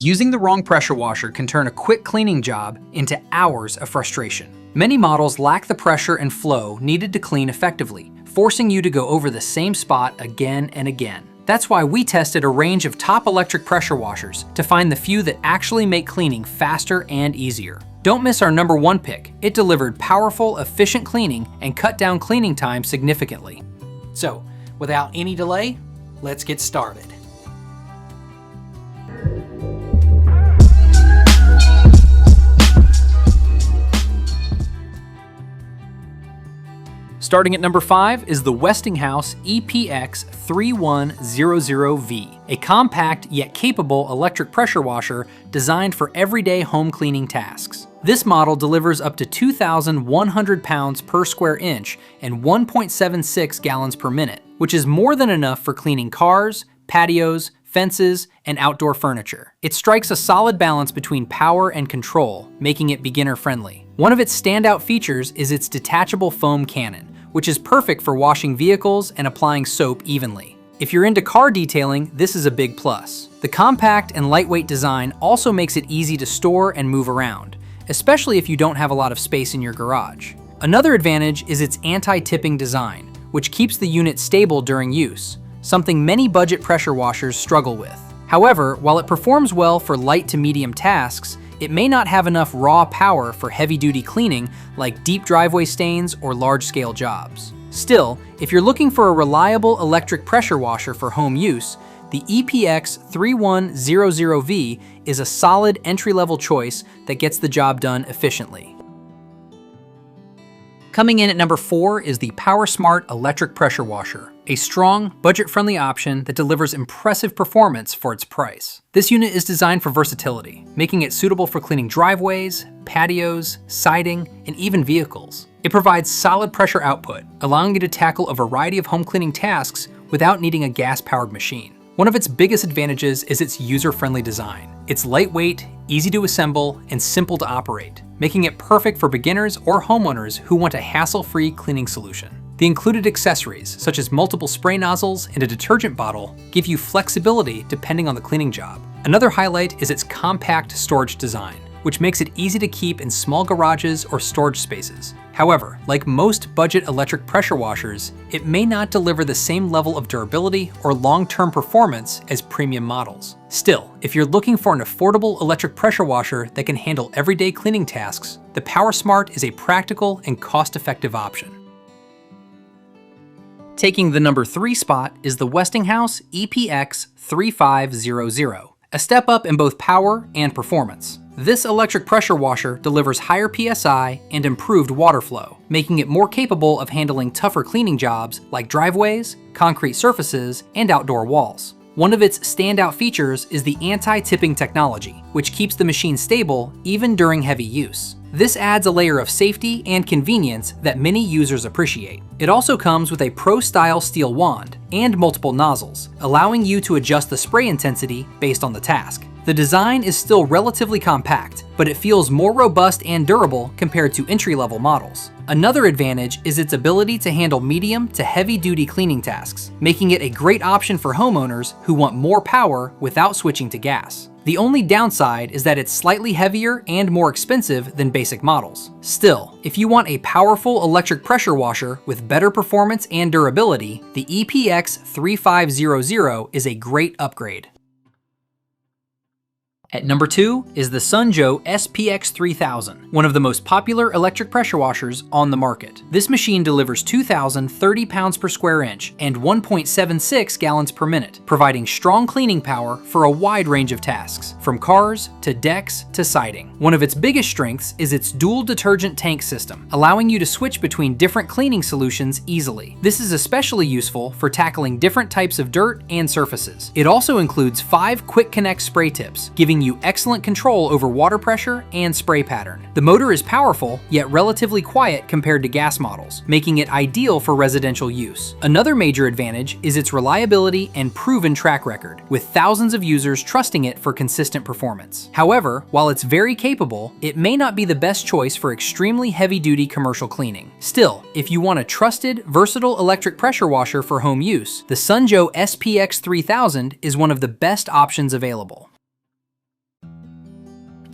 Using the wrong pressure washer can turn a quick cleaning job into hours of frustration. Many models lack the pressure and flow needed to clean effectively, forcing you to go over the same spot again and again. That's why we tested a range of top electric pressure washers to find the few that actually make cleaning faster and easier. Don't miss our #1 pick. It delivered powerful, efficient cleaning and cut down cleaning time significantly. So, without any delay, let's get started. Starting at number 5 is the Westinghouse WPX3000e, a compact yet capable electric pressure washer designed for everyday home cleaning tasks. This model delivers up to 2,100 pounds per square inch and 1.76 gallons per minute, which is more than enough for cleaning cars, patios, fences, and outdoor furniture. It strikes a solid balance between power and control, making it beginner-friendly. One of its standout features is its detachable foam cannon, which is perfect for washing vehicles and applying soap evenly. If you're into car detailing, this is a big plus. The compact and lightweight design also makes it easy to store and move around, especially if you don't have a lot of space in your garage. Another advantage is its anti-tipping design, which keeps the unit stable during use, something many budget pressure washers struggle with. However, while it performs well for light to medium tasks, it may not have enough raw power for heavy-duty cleaning like deep driveway stains or large-scale jobs. Still, if you're looking for a reliable electric pressure washer for home use, the EPX3100V is a solid entry-level choice that gets the job done efficiently. Coming in at number 4 is the PowerSmart Electric Pressure Washer, a strong, budget-friendly option that delivers impressive performance for its price. This unit is designed for versatility, making it suitable for cleaning driveways, patios, siding, and even vehicles. It provides solid pressure output, allowing you to tackle a variety of home cleaning tasks without needing a gas-powered machine. One of its biggest advantages is its user-friendly design. It's lightweight, easy to assemble, and simple to operate, making it perfect for beginners or homeowners who want a hassle-free cleaning solution. The included accessories, such as multiple spray nozzles and a detergent bottle, give you flexibility depending on the cleaning job. Another highlight is its compact storage design, which makes it easy to keep in small garages or storage spaces. However, like most budget electric pressure washers, it may not deliver the same level of durability or long-term performance as premium models. Still, if you're looking for an affordable electric pressure washer that can handle everyday cleaning tasks, the PowerSmart is a practical and cost-effective option. Taking the number 3 spot is the Westinghouse EPX3500, a step up in both power and performance. This electric pressure washer delivers higher PSI and improved water flow, making it more capable of handling tougher cleaning jobs like driveways, concrete surfaces, and outdoor walls. One of its standout features is the anti-tipping technology, which keeps the machine stable even during heavy use. This adds a layer of safety and convenience that many users appreciate. It also comes with a pro-style steel wand and multiple nozzles, allowing you to adjust the spray intensity based on the task. The design is still relatively compact, but it feels more robust and durable compared to entry-level models. Another advantage is its ability to handle medium to heavy-duty cleaning tasks, making it a great option for homeowners who want more power without switching to gas. The only downside is that it's slightly heavier and more expensive than basic models. Still, if you want a powerful electric pressure washer with better performance and durability, the EPX3500 is a great upgrade. At number 2 is the Joe SPX3000, one of the most popular electric pressure washers on the market. This machine delivers 2,030 pounds per square inch and 1.76 gallons per minute, providing strong cleaning power for a wide range of tasks, from cars to decks to siding. One of its biggest strengths is its dual detergent tank system, allowing you to switch between different cleaning solutions easily. This is especially useful for tackling different types of dirt and surfaces. It also includes 5 quick connect spray tips, giving you excellent control over water pressure and spray pattern. The motor is powerful, yet relatively quiet compared to gas models, making it ideal for residential use. Another major advantage is its reliability and proven track record, with thousands of users trusting it for consistent performance. However, while it's very capable, it may not be the best choice for extremely heavy-duty commercial cleaning. Still, if you want a trusted, versatile electric pressure washer for home use, the Joe SPX3000 is one of the best options available.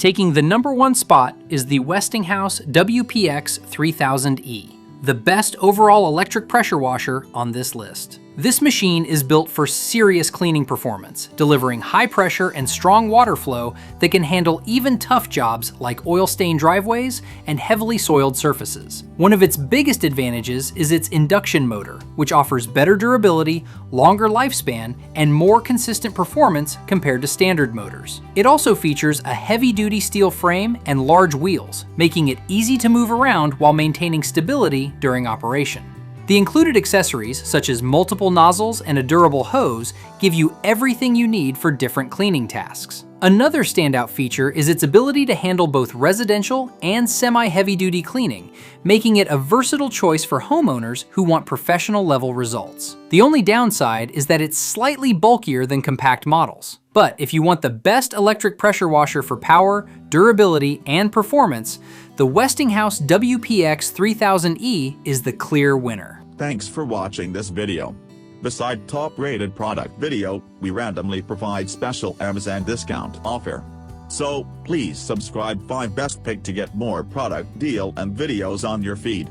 Taking the #1 spot is the Westinghouse WPX3000e, the best overall electric pressure washer on this list. This machine is built for serious cleaning performance, delivering high pressure and strong water flow that can handle even tough jobs like oil-stained driveways and heavily soiled surfaces. One of its biggest advantages is its induction motor, which offers better durability, longer lifespan, and more consistent performance compared to standard motors. It also features a heavy-duty steel frame and large wheels, making it easy to move around while maintaining stability during operation. The included accessories, such as multiple nozzles and a durable hose, give you everything you need for different cleaning tasks. Another standout feature is its ability to handle both residential and semi-heavy-duty cleaning, making it a versatile choice for homeowners who want professional-level results. The only downside is that it's slightly bulkier than compact models. But if you want the best electric pressure washer for power, durability, and performance, the Westinghouse WPX3000e is the clear winner. Thanks for watching this video. Beside top-rated product video, we randomly provide special Amazon discount offer. So, please subscribe 5 Best Pick to get more product deal and videos on your feed.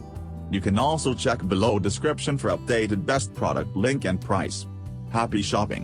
You can also check below description for updated best product link and price. Happy shopping!